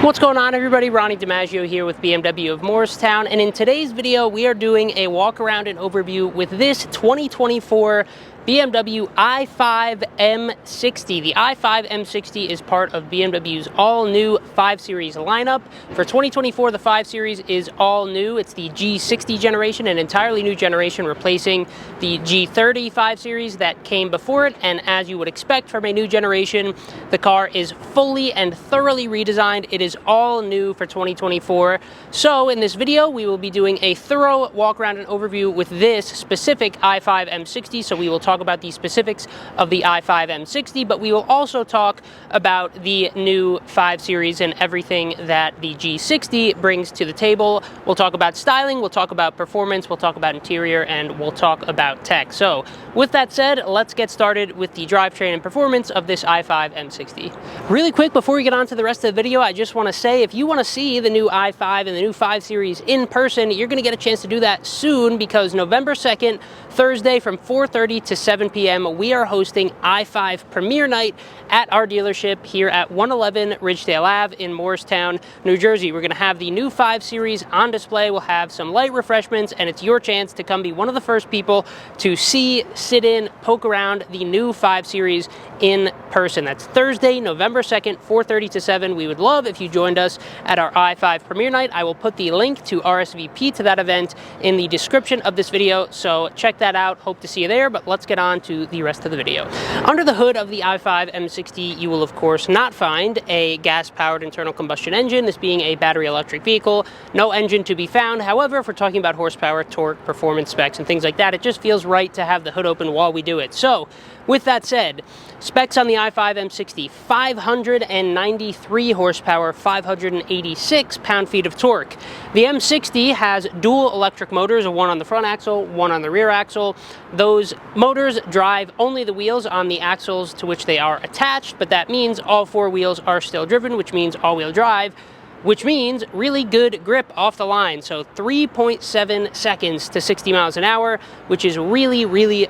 What's going on, everybody? Ronnie DiMaggio here with BMW of Morristown, and in today's video we are doing a walk around and overview with this 2024 BMW i5 M60. The i5 M60 is part of BMW's all-new 5 Series lineup. For 2024, the 5 Series is all new. It's the G60 generation, an entirely new generation replacing the G30 5 Series that came before it, and as you would expect from a new generation, the car is fully and thoroughly redesigned. It is all new for 2024. So in this video, we will be doing a thorough walk around and overview with this specific i5 M60. So we will talk about the specifics of the i5 M60, but we will also talk about the new 5 Series and everything that the G60 brings to the table. We'll talk about styling, we'll talk about performance, we'll talk about interior, and we'll talk about tech. So with that said, let's get started with the drivetrain and performance of this i5 M60. Really quick, before we get on to the rest of the video, I just want to say, if you want to see the new i5 and the new 5 Series in person, you're going to get a chance to do that soon, because November 2nd, Thursday from 4:30 to 7 p.m. we are hosting i5 Premiere Night at our dealership here at 111 Ridgedale Ave in Morristown, New Jersey. We're going to have the new 5 Series on display. We'll have some light refreshments, and it's your chance to come be one of the first people to see, sit in, poke around the new 5 Series in person. That's Thursday, November 2nd, 4:30 to 7. We would love if you joined us at our i5 Premiere Night. I will put the link to RSVP to that event in the description of this video, so check that out. Hope to see you there, but let's get on to the rest of the video. Under the hood of the i5 M60, you will of course not find a gas-powered internal combustion engine, this being a battery electric vehicle. No engine to be found. However, if we're talking about horsepower, torque, performance specs, and things like that, it just feels right to have the hood open while we do it. So, with that said, specs on the i5 M60, 593 horsepower, 586 pound-feet of torque. The M60 has dual electric motors, one on the front axle, one on the rear axle. Those motors drive only the wheels on the axles to which they are attached, but that means all 4 wheels are still driven, which means all-wheel drive, which means really good grip off the line. So 3.7 seconds to 60 miles an hour, which is really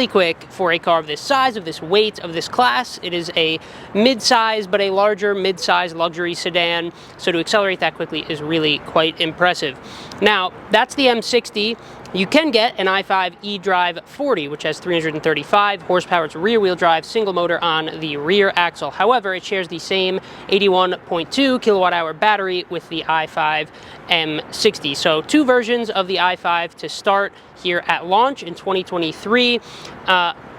quick for a car of this size, of this weight, of this class. It is a mid-size, but a larger mid-size luxury sedan. So to accelerate that quickly is really quite impressive. Now, that's the M60. You can get an i5 eDrive 40, which has 335 horsepower. It's rear-wheel drive, single motor on the rear axle. However, it shares the same 81.2 kilowatt-hour battery with the i5 M60. So 2 versions of the i5 to start here at launch in 2023.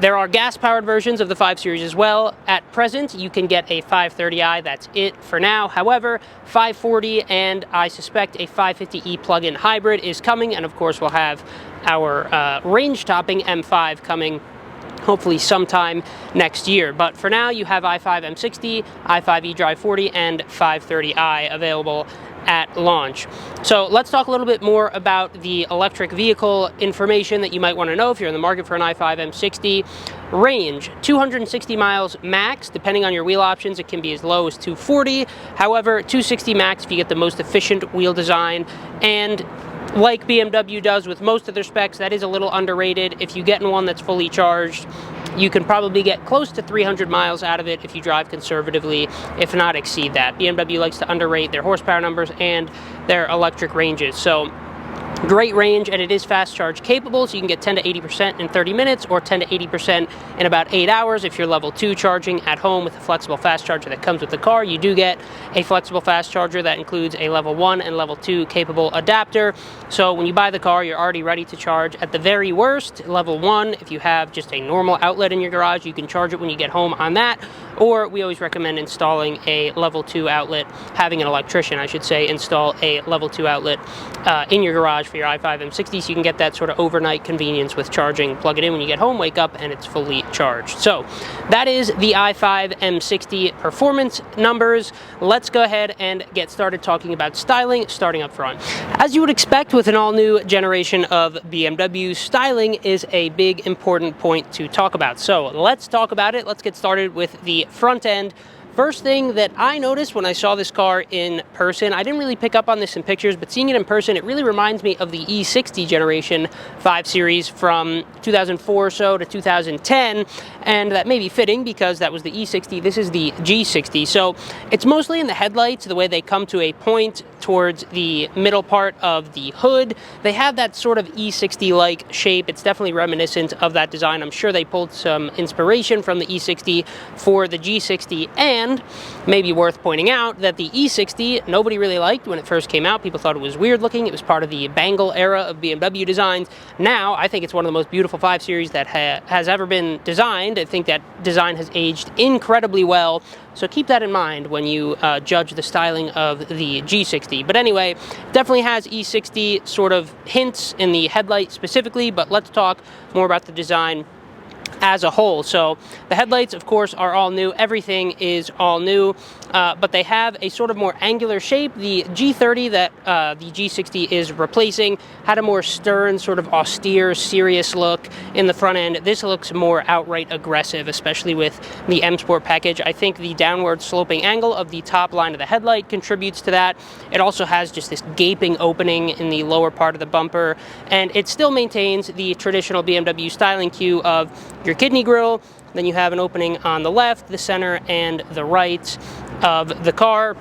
There are gas-powered versions of the 5 Series as well. At present, you can get a 530i. That's it for now. However, 540 and I suspect a 550e plug-in hybrid is coming, and of course we'll have our range-topping M5 coming hopefully sometime next year. But for now, you have i5 M60, i5 eDrive 40, and 530i available at launch. So let's talk a little bit more about the electric vehicle information that you might want to know if you're in the market for an i5 M60. Range, 260 miles max. Depending on your wheel options, it can be as low as 240. However, 260 max if you get the most efficient wheel design, and like BMW does with most of their specs, that is a little underrated. If you get in one that's fully charged, you can probably get close to 300 miles out of it if you drive conservatively, if not exceed that. BMW likes to underrate their horsepower numbers and their electric ranges. So great range, and it is fast charge capable, so you can get 10 to 80% in 30 minutes or 10 to 80% in about 8 hours. If you're level 2 charging at home with a flexible fast charger that comes with the car, you do get a flexible fast charger that includes a level 1 and level 2 capable adapter. So when you buy the car, you're already ready to charge. At the very worst, level 1, if you have just a normal outlet in your garage, you can charge it when you get home on that. Or we always recommend installing a level 2 outlet, having an electrician, I should say, install a level 2 outlet in your garage for your i5 M60, so you can get that sort of overnight convenience with charging. Plug it in when you get home, wake up, and it's fully charged. So that is the i5 M60 performance numbers. Let's go ahead and get started talking about styling, starting up front. As you would expect with an all-new generation of BMW, styling is a big important point to talk about. So let's talk about it. Let's get started with the front end. First thing that I noticed when I saw this car in person, I didn't really pick up on this in pictures, but seeing it in person, it really reminds me of the E60 generation 5 Series from 2004 or so to 2010, and that may be fitting because that was the E60, this is the G60. So it's mostly in the headlights, the way they come to a point towards the middle part of the hood. They have that sort of E60-like shape. It's definitely reminiscent of that design. I'm sure they pulled some inspiration from the E60 for the G60, and maybe worth pointing out that the E60 nobody really liked when it first came out. People thought it was weird looking. It was part of the bangle era of BMW designs. Now I think it's one of the most beautiful 5 Series that has ever been designed. I think that design has aged incredibly well, so keep that in mind when you judge the styling of the G60. But anyway, definitely has E60 sort of hints in the headlight specifically, but let's talk more about the design as a whole. So the headlights, of course, are all new. Everything is all new, but they have a sort of more angular shape. The G30 that the G60 is replacing had a more stern, sort of austere, serious look in the front end. This looks more outright aggressive, especially with the M Sport package. I think the downward sloping angle of the top line of the headlight contributes to that. It also has just this gaping opening in the lower part of the bumper, and it still maintains the traditional BMW styling cue of your kidney grille, then you have an opening on the left, the center, and the right of the car.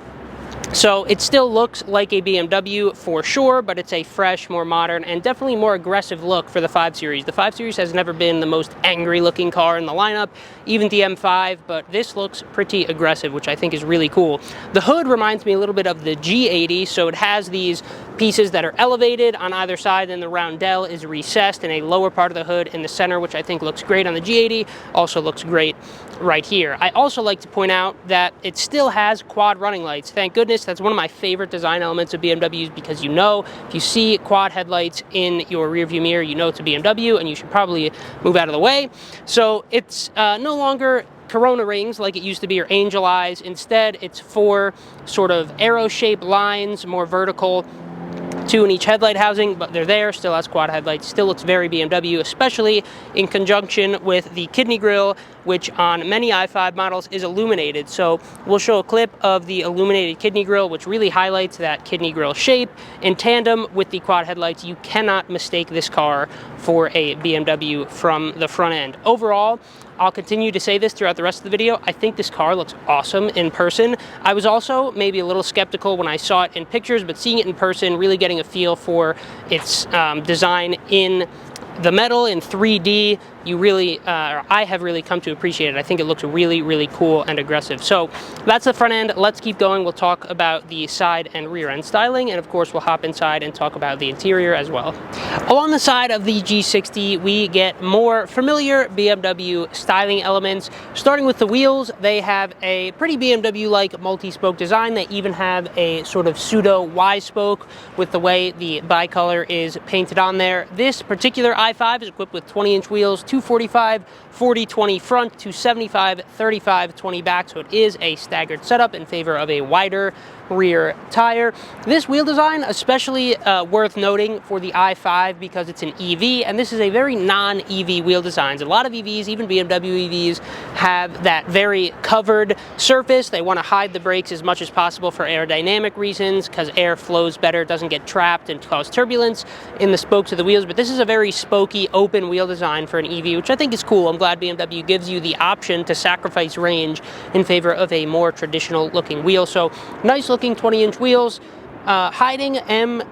So it still looks like a BMW for sure, but it's a fresh, more modern, and definitely more aggressive look for the 5 Series. The 5 Series has never been the most angry looking car in the lineup, even the M5, but this looks pretty aggressive, which I think is really cool. The hood reminds me a little bit of the G80, so it has these pieces that are elevated on either side, and the roundel is recessed in a lower part of the hood in the center, which I think looks great on the G80, also looks great right here. I also like to point out that it still has quad running lights. Thank goodness. That's one of my favorite design elements of BMWs, because you know, if you see quad headlights in your rearview mirror, you know it's a BMW, and you should probably move out of the way. So it's no longer Corona rings like it used to be, or angel eyes. Instead, it's 4 sort of arrow-shaped lines, more vertical, 2 in each headlight housing, but they're there, still has quad headlights, still looks very BMW, especially in conjunction with the kidney grille, which on many i5 models is illuminated. So we'll show a clip of the illuminated kidney grille, which really highlights that kidney grille shape. In tandem with the quad headlights, you cannot mistake this car for a BMW from the front end. Overall, I'll continue to say this throughout the rest of the video, I think this car looks awesome in person. I was also maybe a little skeptical when I saw it in pictures, but seeing it in person, really getting a feel for its design in the metal in 3D, you really, I have really come to appreciate it. I think it looks really, really cool and aggressive. So that's the front end. Let's keep going. We'll talk about the side and rear end styling, and of course we'll hop inside and talk about the interior as well. Along the side of the G60, we get more familiar BMW styling elements. Starting with the wheels, they have a pretty BMW-like multi-spoke design. They even have a sort of pseudo Y-spoke with the way the bicolor is painted on there. This particular i5 is equipped with 20-inch wheels, 245, 40-20 front, 275, 35, 20 back, so it is a staggered setup in favor of a wider rear tire. This wheel design especially worth noting for the i5 because it's an EV, and this is a very non-EV wheel design. A lot of EVs, even BMW EVs, have that very covered surface. They want to hide the brakes as much as possible for aerodynamic reasons, because air flows better, doesn't get trapped and cause turbulence in the spokes of the wheels. But this is a very spokey, open wheel design for an EV, which I think is cool. I'm glad BMW gives you the option to sacrifice range in favor of a more traditional looking wheel. So nice looking 20-inch wheels, hiding M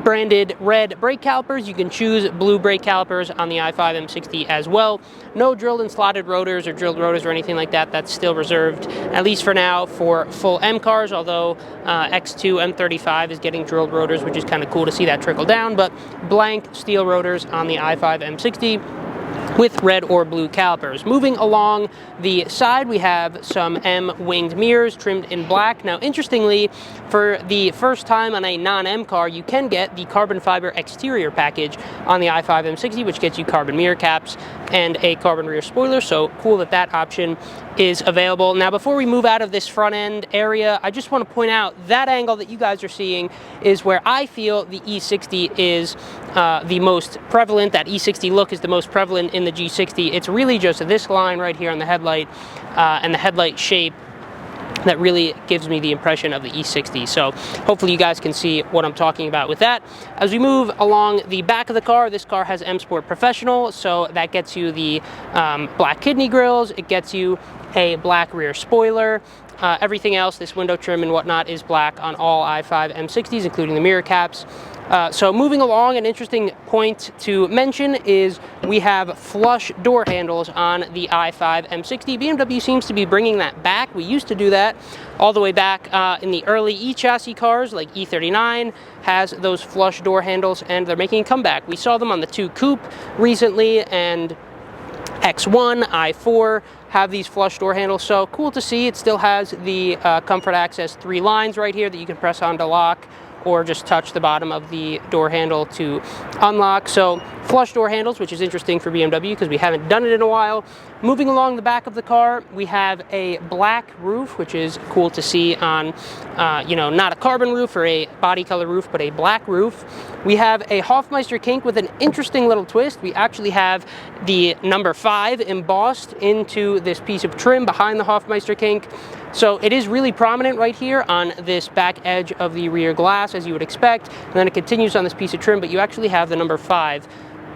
branded red brake calipers. You can choose blue brake calipers on the i5 M60 as well. No drilled and slotted rotors or drilled rotors or anything like that. That's still reserved, at least for now, for full M cars, although X2 M35 is getting drilled rotors, which is kind of cool to see that trickle down, but blank steel rotors on the i5 M60 with red or blue calipers. Moving along the side, we have some M-winged mirrors trimmed in black. Now, interestingly, for the first time on a non-M car, you can get the carbon fiber exterior package on the i5 M60, which gets you carbon mirror caps and a carbon rear spoiler, so cool that that option is available. Now, before we move out of this front end area, I just want to point out that angle that you guys are seeing is where I feel the E60 is the most prevalent. That E60 look is the most prevalent in the G60. It's really just this line right here on the headlight and the headlight shape that really gives me the impression of the E60. So hopefully you guys can see what I'm talking about with that. As we move along the back of the car, this car has M Sport Professional, so that gets you the black kidney grills, it gets you a black rear spoiler. Everything else, this window trim and whatnot, is black on all i5 M60s, including the mirror caps. So moving along, an interesting point to mention is we have flush door handles on the i5 M60. BMW seems to be bringing that back. We used to do that all the way back in the early E-chassis cars, like E39 has those flush door handles, and they're making a comeback. We saw them on the 2 Coupe recently, and X1, i4 have these flush door handles, so cool to see. It still has the comfort access 3 lines right here that you can press on to lock, or just touch the bottom of the door handle to unlock. So flush door handles, which is interesting for BMW because we haven't done it in a while. Moving along the back of the car, we have a black roof, which is cool to see on, you know, not a carbon roof or a body color roof, but a black roof. We have a Hofmeister kink with an interesting little twist. We actually have the number 5 embossed into this piece of trim behind the Hofmeister kink. So it is really prominent right here on this back edge of the rear glass, as you would expect, and then it continues on this piece of trim, but you actually have the number 5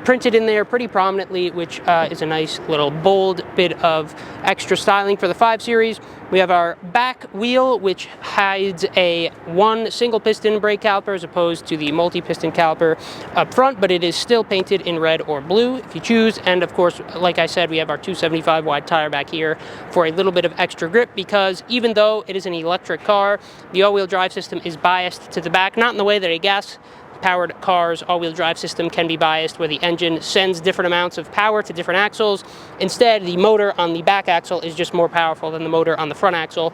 printed in there pretty prominently, which is a nice little bold bit of extra styling for the 5 Series. We have our back wheel, which hides a 1 single piston brake caliper as opposed to the multi-piston caliper up front, but it is still painted in red or blue if you choose. And of course, like I said, we have our 275 wide tire back here for a little bit of extra grip, because even though it is an electric car, the all-wheel drive system is biased to the back, not in the way that a gas-powered car's all-wheel drive system can be biased, where the engine sends different amounts of power to different axles. Instead, the motor on the back axle is just more powerful than the motor on the front axle.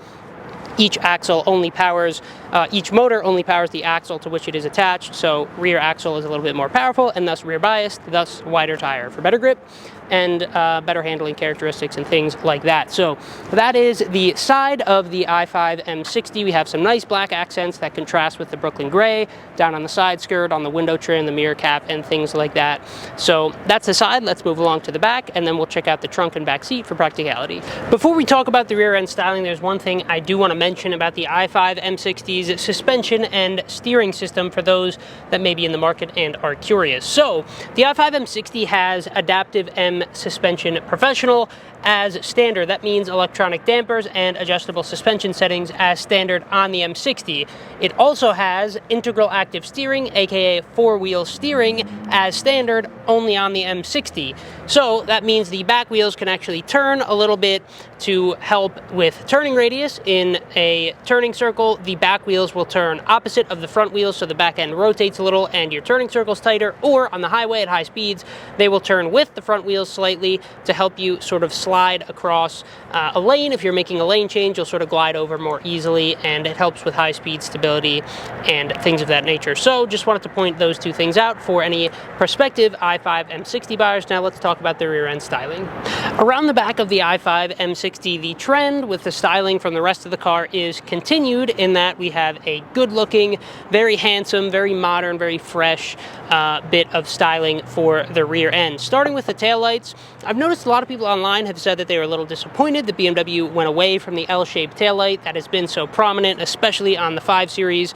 Each motor only powers the axle to which it is attached, so rear axle is a little bit more powerful and thus rear biased, thus wider tire for better grip and better handling characteristics and things like that. So that is the side of the i5 M60. We have some nice black accents that contrast with the Brooklyn gray down on the side skirt, on the window trim, the mirror cap, and things like that. So that's the side. Let's move along to the back, and then we'll check out the trunk and back seat for practicality. Before we talk about the rear end styling, there's one thing I do want to mention about the i5 M60's suspension and steering system for those that may be in the market and are curious. So the i5 M60 has adaptive M suspension professional as standard. That means electronic dampers and adjustable suspension settings as standard on the M60. It also has integral active steering, aka 4-wheel steering, as standard only on the M60. So that means the back wheels can actually turn a little bit to help with turning radius. In a turning circle, the back wheels will turn opposite of the front wheels, so the back end rotates a little and your turning circle's tighter, or on the highway at high speeds, they will turn with the front wheels slightly to help you sort of slide across a lane. If you're making a lane change, you'll sort of glide over more easily, and it helps with high speed stability and things of that nature. So just wanted to point those 2 things out for any prospective i5 M60 buyers. Now let's talk about the rear end styling. Around the back of the i5 M60, the trend with the styling from the rest of the car is continued, in that we have a good looking, very handsome, very modern, very fresh bit of styling for the rear end. Starting with the taillights, I've noticed a lot of people online have said that they were a little disappointed that BMW went away from the L-shaped taillight that has been so prominent, especially on the 5 Series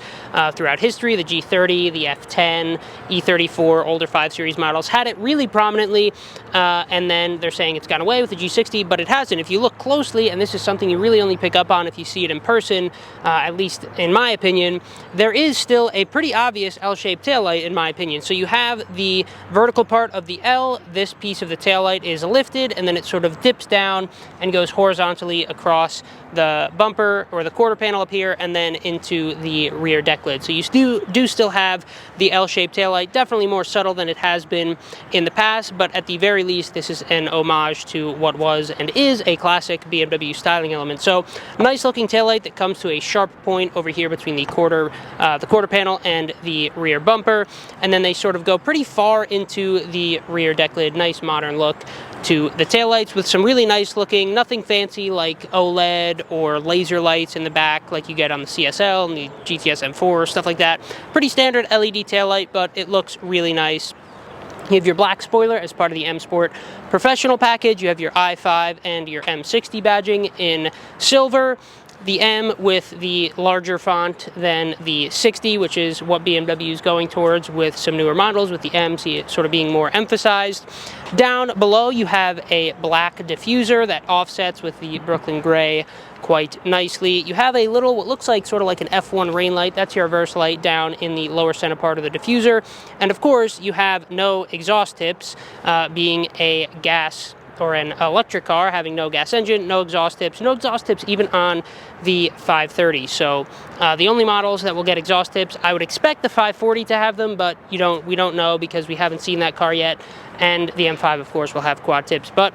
throughout history. The G30, the F10, E34, older 5 Series models had it really prominently, and then they're saying it's gone away with the G60, but it hasn't. If you look closely, and this is something you really only pick up on if you see it in person, at least in my opinion, there is still a pretty obvious L-shaped taillight in my opinion. So you have the vertical part of the L, this piece of the taillight is lifted, and then it sort of dips down and goes horizontally across the bumper or the quarter panel up here, and then into the rear deck lid. So you do still have the L-shaped taillight, definitely more subtle than it has been in the past, but at the very least, this is an homage to what was and is a classic BMW styling element. So nice looking taillight that comes to a sharp point over here between the quarter panel and the rear bumper, and then they sort of go pretty far into the rear deck lid. Nice modern look to the taillights with some really nice looking, nothing fancy like OLED or laser lights in the back like you get on the CSL and the GTS M4, stuff like that. Pretty standard LED taillight, but it looks really nice. You have your black spoiler as part of the M Sport Professional package. You have your i5 and your M60 badging in silver. the M with the larger font than the 60, which is what BMW is going towards with some newer models, with the M sort of being more emphasized. Down below, you have a black diffuser that offsets with the Brooklyn Gray quite nicely. You have a little, what looks like sort of like an F1 rain light. That's your reverse light down in the lower center part of the diffuser. And of course, you have no exhaust tips, being a gas or an electric car, having no gas engine, no exhaust tips even on the 530. So the only models that will get exhaust tips, I would expect the 540 to have them, but we don't know because we haven't seen that car yet. And the M5, of course, will have quad tips. But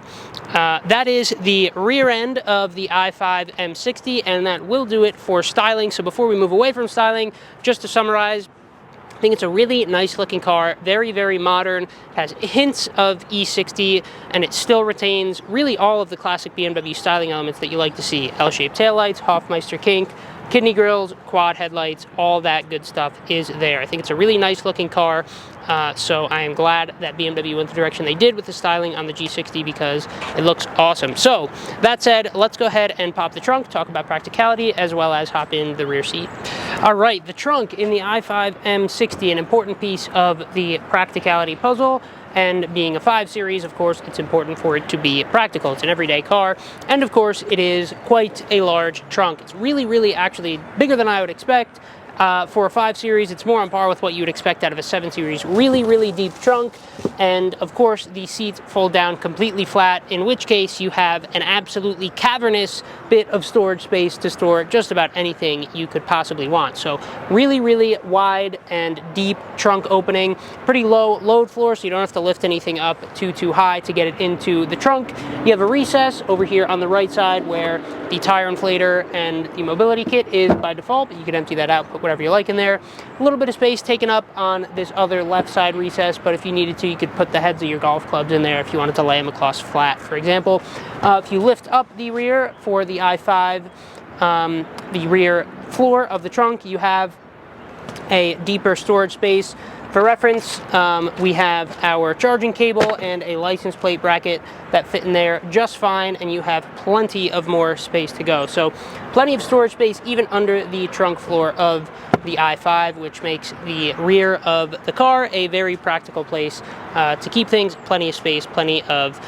that is the rear end of the i5 M60, and that will do it for styling. So before we move away from styling, just to summarize, I think it's a really nice looking car, very, very modern, has hints of E60, and it still retains really all of the classic BMW styling elements that you like to see. L-shaped taillights, Hofmeister kink, kidney grills, quad headlights, all that good stuff is there. I think it's a really nice looking car, so I am glad that BMW went the direction they did with the styling on the G60 because it looks awesome. So that said, let's go ahead and pop the trunk, talk about practicality, as well as hop in the rear seat. All right, the trunk in the i5 M60, an important piece of the practicality puzzle. And being a 5 Series, of course, it's important for it to be practical. It's an everyday car. And of course, it is quite a large trunk. It's really, really actually bigger than I would expect. For a 5 Series, it's more on par with what you would expect out of a 7 Series. Really, really deep trunk. And of course, the seats fold down completely flat, in which case you have an absolutely cavernous bit of storage space to store just about anything you could possibly want. So really, really wide and deep trunk opening. Pretty low load floor, so you don't have to lift anything up too high to get it into the trunk. You have a recess over here on the right side where the tire inflator and the mobility kit is by default, but you can empty that out, put whatever you like in there. A little bit of space taken up on this other left side recess, but if you needed to, you could put the heads of your golf clubs in there if you wanted to lay them across flat, for example. If you lift up the rear for the i5, the rear floor of the trunk, you have a deeper storage space. For reference, we have our charging cable and a license plate bracket that fit in there just fine, and you have plenty of more space to go. So plenty of storage space even under the trunk floor of the i5, which makes the rear of the car a very practical place to keep things. Plenty of space, plenty of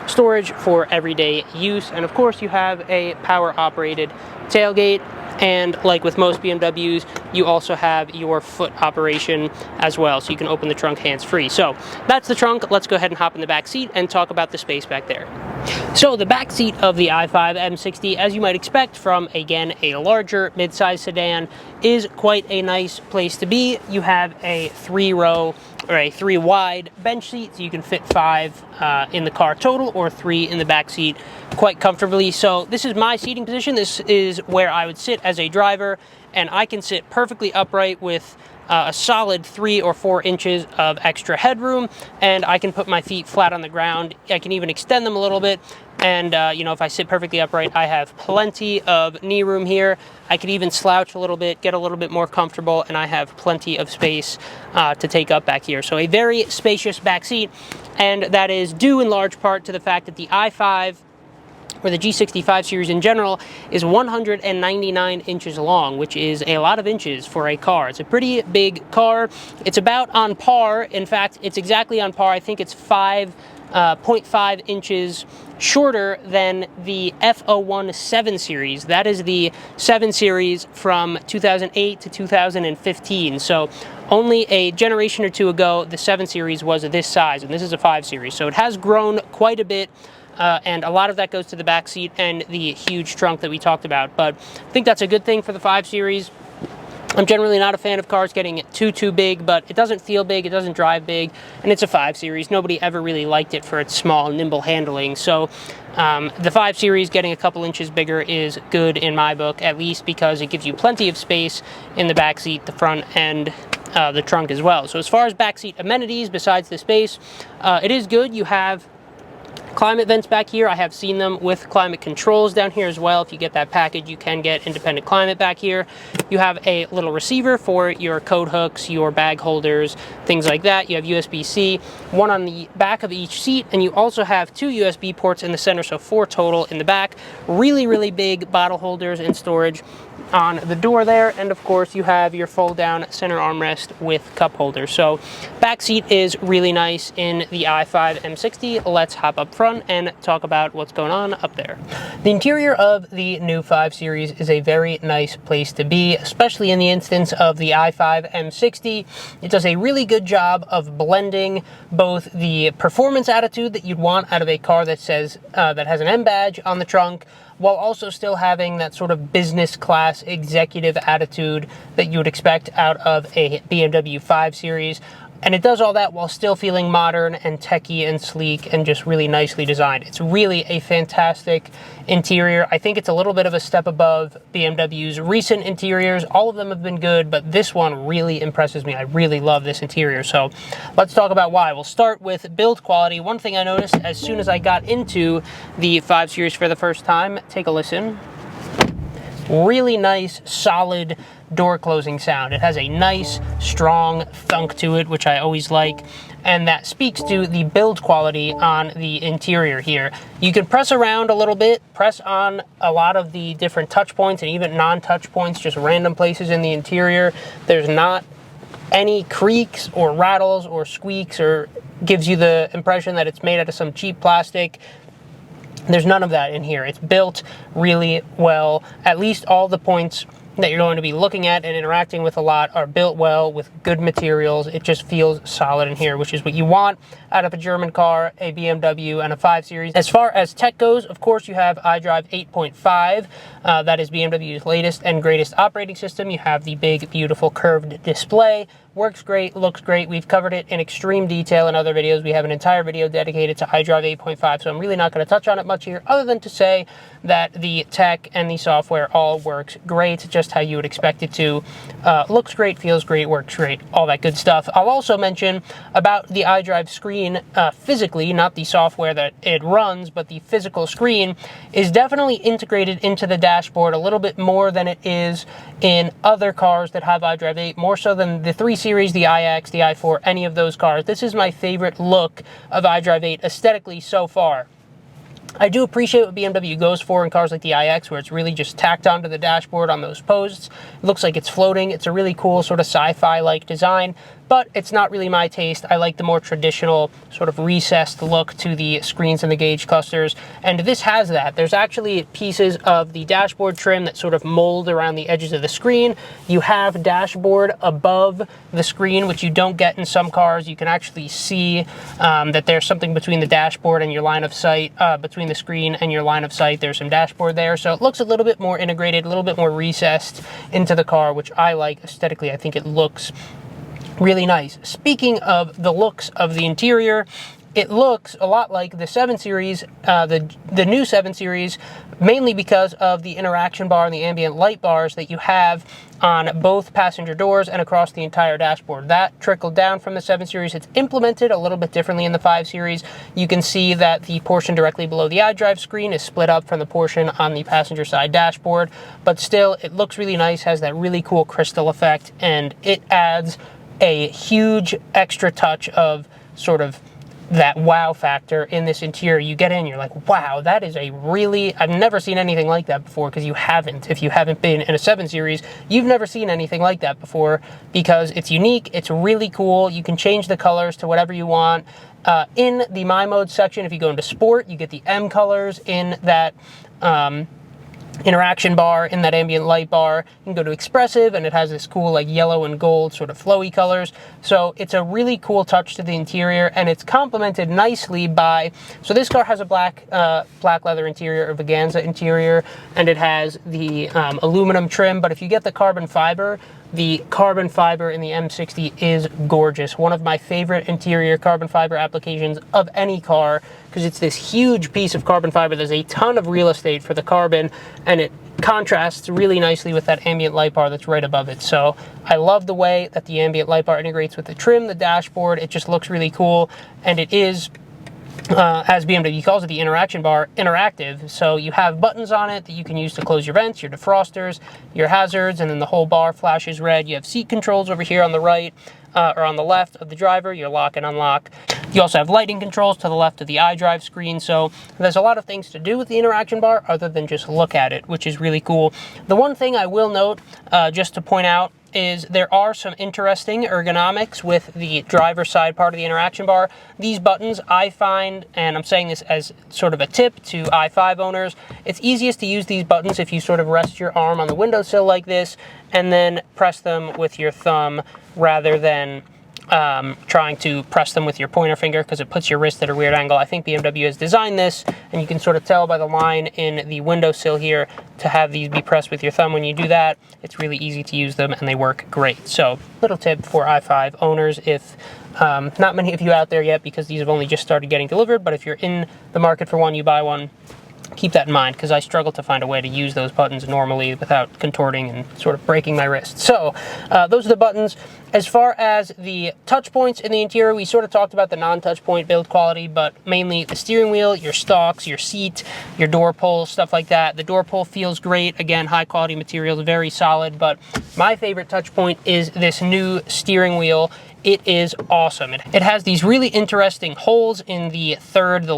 storage for everyday use. And of course, you have a power-operated tailgate. And like with most BMWs, you also have your foot operation as well, so you can open the trunk hands-free. So that's the trunk. Let's go ahead and hop in the back seat and talk about the space back there. So the back seat of the i5 M60, as you might expect from, again, a larger mid-size sedan, is quite a nice place to be. You have a 3-row or a 3-wide bench seat, so you can fit 5 in the car total, or 3 in the back seat quite comfortably. So this is my seating position. This is where I would sit as a driver, and I can sit perfectly upright with a solid 3 or 4 inches of extra headroom, and I can put my feet flat on the ground. I can even extend them a little bit, and if I sit perfectly upright, I have plenty of knee room here. I could even slouch a little bit, get a little bit more comfortable, and I have plenty of space to take up back here. So a very spacious back seat, and that is due in large part to the fact that the i5, or the G60 5 Series in general, is 199 inches long, which is a lot of inches for a car. It's a pretty big car. It's about on par. In fact, it's exactly on par. I think it's 5.5 inches shorter than the F01 7 Series. That is the 7 Series from 2008 to 2015. So only a generation or two ago, the 7 Series was this size, and this is a 5 Series. So it has grown quite a bit. And a lot of that goes to the back seat and the huge trunk that we talked about. But I think that's a good thing for the 5 Series. I'm generally not a fan of cars getting too big, but it doesn't feel big, it doesn't drive big, and it's a 5 Series. Nobody ever really liked it for its small, nimble handling. So the 5 Series getting a couple inches bigger is good in my book, at least because it gives you plenty of space in the back seat, the front, and the trunk as well. So as far as backseat amenities, besides the space, it is good. You have climate vents back here. I have seen them with climate controls down here as well. If you get that package, you can get independent climate back here. You have a little receiver for your coat hooks, your bag holders, things like that. You have USB-C, one on the back of each seat, and you also have 2 USB ports in the center, so 4 total in the back. Really, really big bottle holders and storage on the door there, and of course you have your fold down center armrest with cup holder. So back seat is really nice in the i5 M60. Let's hop up front and talk about what's going on up there. The interior of the new 5 Series is a very nice place to be, especially in the instance of the i5 M60. It does a really good job of blending both the performance attitude that you'd want out of a car that says that has an M badge on the trunk, while also still having that sort of business class executive attitude that you would expect out of a BMW 5 Series. And it does all that while still feeling modern and techy and sleek and just really nicely designed. It's really a fantastic interior. I think it's a little bit of a step above BMW's recent interiors. All of them have been good, but this one really impresses me. I really love this interior. So let's talk about why. We'll start with build quality. One thing I noticed as soon as I got into the 5 Series for the first time, take a listen. Really nice, solid door closing sound. It has a nice, strong thunk to it, which I always like, and that speaks to the build quality on the interior here. You can press around a little bit, press on a lot of the different touch points and even non-touch points, just random places in the interior. There's not any creaks or rattles or squeaks or gives you the impression that it's made out of some cheap plastic. There's none of that in here. It's built really well. At least all the points that you're going to be looking at and interacting with a lot are built well with good materials. It just feels solid in here, which is what you want out of a German car, a BMW, and a 5 Series. As far as tech goes, of course, you have iDrive 8.5. That is BMW's latest and greatest operating system. You have the big, beautiful curved display. Works great, looks great. We've covered it in extreme detail in other videos. We have an entire video dedicated to iDrive 8.5, so I'm really not going to touch on it much here other than to say that the tech and the software all works great, just how you would expect it to. Looks great, feels great, works great, all that good stuff. I'll also mention about the iDrive screen physically, not the software that it runs, but the physical screen is definitely integrated into the dashboard a little bit more than it is in other cars that have iDrive 8, more so than the 3 Series, the iX, the i4, any of those cars. This is my favorite look of iDrive 8 aesthetically so far. I do appreciate what BMW goes for in cars like the iX, where it's really just tacked onto the dashboard on those posts. It looks like it's floating. It's a really cool sort of sci-fi-like design, but it's not really my taste. I like the more traditional sort of recessed look to the screens and the gauge clusters, and this has that. There's actually pieces of the dashboard trim that sort of mold around the edges of the screen. You have dashboard above the screen, which you don't get in some cars. You can actually see that there's something between the dashboard and your line of sight, between the screen and your line of sight. There's some dashboard there, so it looks a little bit more integrated, a little bit more recessed into the car, which I like aesthetically. I think it looks really nice. Speaking of the looks of the interior, it looks a lot like the 7 Series, the new 7 Series, mainly because of the interaction bar and the ambient light bars that you have on both passenger doors and across the entire dashboard. That trickled down from the 7 Series. It's implemented a little bit differently in the 5 Series. You can see that the portion directly below the iDrive screen is split up from the portion on the passenger side dashboard, but still, it looks really nice, has that really cool crystal effect, and it adds a huge extra touch of sort of that wow factor in this interior. You get in, you're like, wow, that is a really, I've never seen anything like that before, because you haven't. If you haven't been in a 7 Series, you've never seen anything like that before, because it's unique, it's really cool. You can change the colors to whatever you want. In the My Mode section, if you go into Sport, you get the M colors in that interaction bar, in that ambient light bar. You can go to Expressive, and it has this cool like yellow and gold sort of flowy colors. So it's a really cool touch to the interior, and it's complemented nicely by, so this car has a black leather interior, or Veganza interior, and it has the aluminum trim, but if you get the carbon fiber in the M60 is gorgeous. One of my favorite interior carbon fiber applications of any car, because it's this huge piece of carbon fiber. There's a ton of real estate for the carbon, and it contrasts really nicely with that ambient light bar that's right above it. So I love the way that the ambient light bar integrates with the trim, the dashboard. It just looks really cool, and it is as BMW calls it, the interaction bar, interactive. So you have buttons on it that you can use to close your vents, your defrosters, your hazards, and then the whole bar flashes red. You have seat controls over here on the right, or on the left of the driver, your lock and unlock. You also have lighting controls to the left of the iDrive screen. So there's a lot of things to do with the interaction bar other than just look at it, which is really cool. The one thing I will note, just to point out, is there are some interesting ergonomics with the driver's side part of the interaction bar. These buttons, I find, and I'm saying this as sort of a tip to i5 owners, it's easiest to use these buttons if you sort of rest your arm on the windowsill like this and then press them with your thumb rather than trying to press them with your pointer finger, because it puts your wrist at a weird angle. I think BMW has designed this, and you can sort of tell by the line in the windowsill here to have these be pressed with your thumb. When you do that, it's really easy to use them and they work great. So little tip for i5 owners, if not many of you out there yet, because these have only just started getting delivered, but if you're in the market for one, you buy one, keep that in mind, because I struggle to find a way to use those buttons normally without contorting and sort of breaking my wrist. So those are the buttons. As far as the touch points in the interior, we sort of talked about the non-touch point build quality, but mainly the steering wheel, your stalks, your seat, your door pulls, stuff like that. The door pull feels great. Again, high quality materials, very solid, but my favorite touch point is this new steering wheel. It is awesome. It has these really interesting holes in the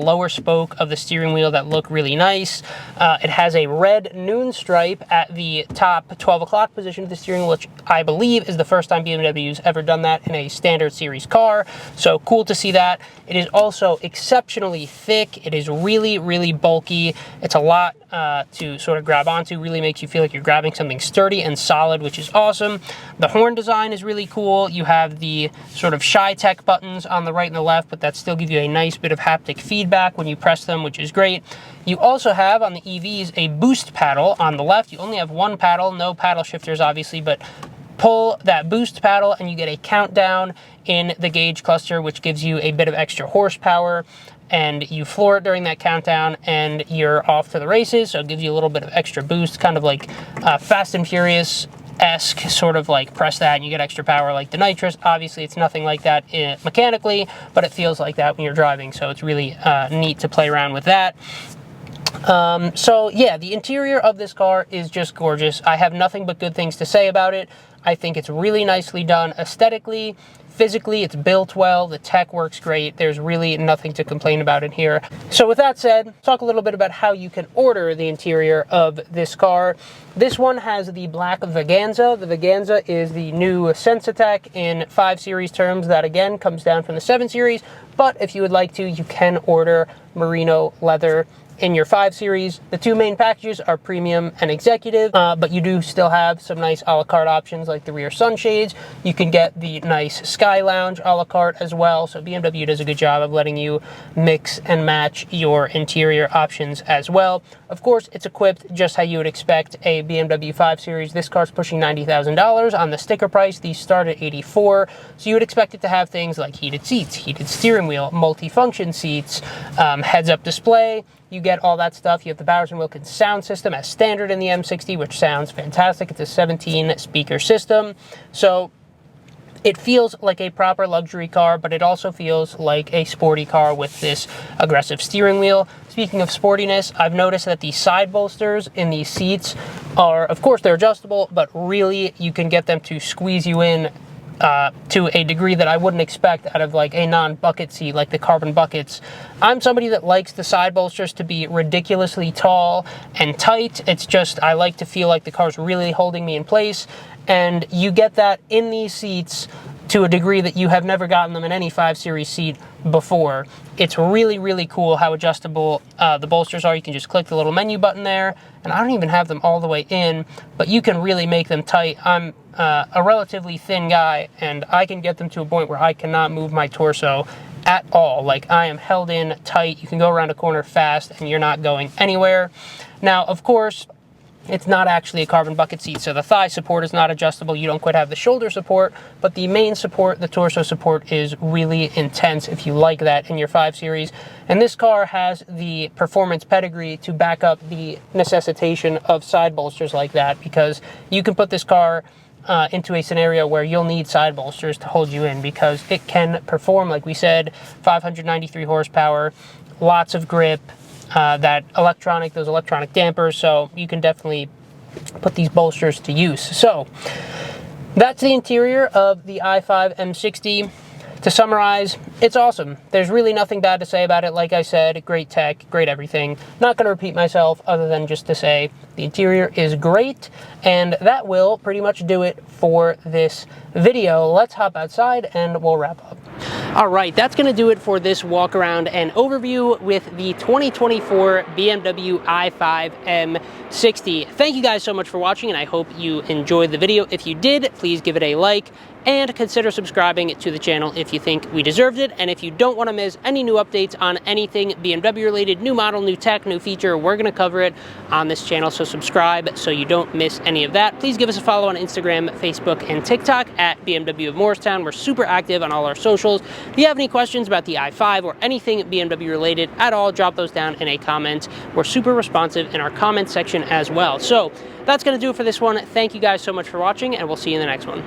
lower spoke of the steering wheel that look really nice. It has a red noon stripe at the top 12 o'clock position of the steering wheel, which I believe is the first time BMW's ever done that in a standard series car. So cool to see that. It is also exceptionally thick. It is really, really bulky. It's a lot to sort of grab onto. Really makes you feel like you're grabbing something sturdy and solid, which is awesome. The horn design is really cool. You have the sort of Shy-Tech buttons on the right and the left, but that still give you a nice bit of haptic feedback when you press them, which is great. You also have on the EVs a boost paddle on the left. You only have one paddle, no paddle shifters obviously, but pull that boost paddle and you get a countdown in the gauge cluster, which gives you a bit of extra horsepower, and you floor it during that countdown and you're off to the races. So it gives you a little bit of extra boost, kind of like Fast and Furious-esque, sort of like press that and you get extra power like the nitrous. Obviously it's nothing like that mechanically, but it feels like that when you're driving, so it's really neat to play around with that. So yeah, the interior of this car is just gorgeous. I have nothing but good things to say about it. I think it's really nicely done aesthetically. Physically, it's built well. The tech works great. There's really nothing to complain about in here. So with that said, talk a little bit about how you can order the interior of this car. This one has the black Veganza. The Veganza is the new Sensatec in 5 Series terms. That again comes down from the 7 Series. But if you would like to, you can order merino leather in your 5 Series. The two main packages are premium and executive, but you do still have some nice a la carte options like the rear sunshades. You can get the nice Sky Lounge a la carte as well. So BMW does a good job of letting you mix and match your interior options as well. Of course, it's equipped just how you would expect a BMW 5 Series. This car's pushing $90,000 on the sticker price. These start at $84,000. So you would expect it to have things like heated seats, heated steering wheel, multi-function seats, heads-up display. You get all that stuff. You have the Bowers & Wilkins sound system as standard in the M60, which sounds fantastic. It's a 17-speaker system. So it feels like a proper luxury car, but it also feels like a sporty car with this aggressive steering wheel. Speaking of sportiness, I've noticed that the side bolsters in these seats are, of course, they're adjustable, but really you can get them to squeeze you in to a degree that I wouldn't expect out of like a non-bucket seat, like the carbon buckets. I'm somebody that likes the side bolsters to be ridiculously tall and tight. It's just, I like to feel like the car's really holding me in place, and you get that in these seats to a degree that you have never gotten them in any 5 Series seat before. It's really, really cool how adjustable the bolsters are. You can just click the little menu button there, and I don't even have them all the way in, but you can really make them tight. I'm a relatively thin guy, and I can get them to a point where I cannot move my torso at all. Like, I am held in tight. You can go around a corner fast, and you're not going anywhere. Now, of course, it's not actually a carbon bucket seat, so the thigh support is not adjustable. You don't quite have the shoulder support, but the main support, the torso support, is really intense if you like that in your 5 Series. And this car has the performance pedigree to back up the necessitation of side bolsters like that, because you can put this car into a scenario where you'll need side bolsters to hold you in, because it can perform, like we said, 593 horsepower, lots of grip, those electronic dampers, so you can definitely put these bolsters to use. So that's the interior of the i5 M60. To summarize, it's awesome. There's really nothing bad to say about it. Like I said, great tech, great everything. Not going to repeat myself other than just to say the interior is great, and that will pretty much do it for this video. Let's hop outside and we'll wrap up. All right, that's going to do it for this walk around and overview with the 2024 BMW i5 M60. Thank you guys so much for watching, and I hope you enjoyed the video. If you did, please give it a like and consider subscribing to the channel if you think we deserved it. And if you don't want to miss any new updates on anything BMW related, new model, new tech, new feature, we're going to cover it on this channel. So subscribe so you don't miss any of that. Please give us a follow on Instagram, Facebook, and TikTok at BMW of Morristown. We're super active on all our socials. If you have any questions about the i5 or anything BMW related at all, drop those down in a comment. We're super responsive in our comment section as well. So that's going to do it for this one. Thank you guys so much for watching, and we'll see you in the next one.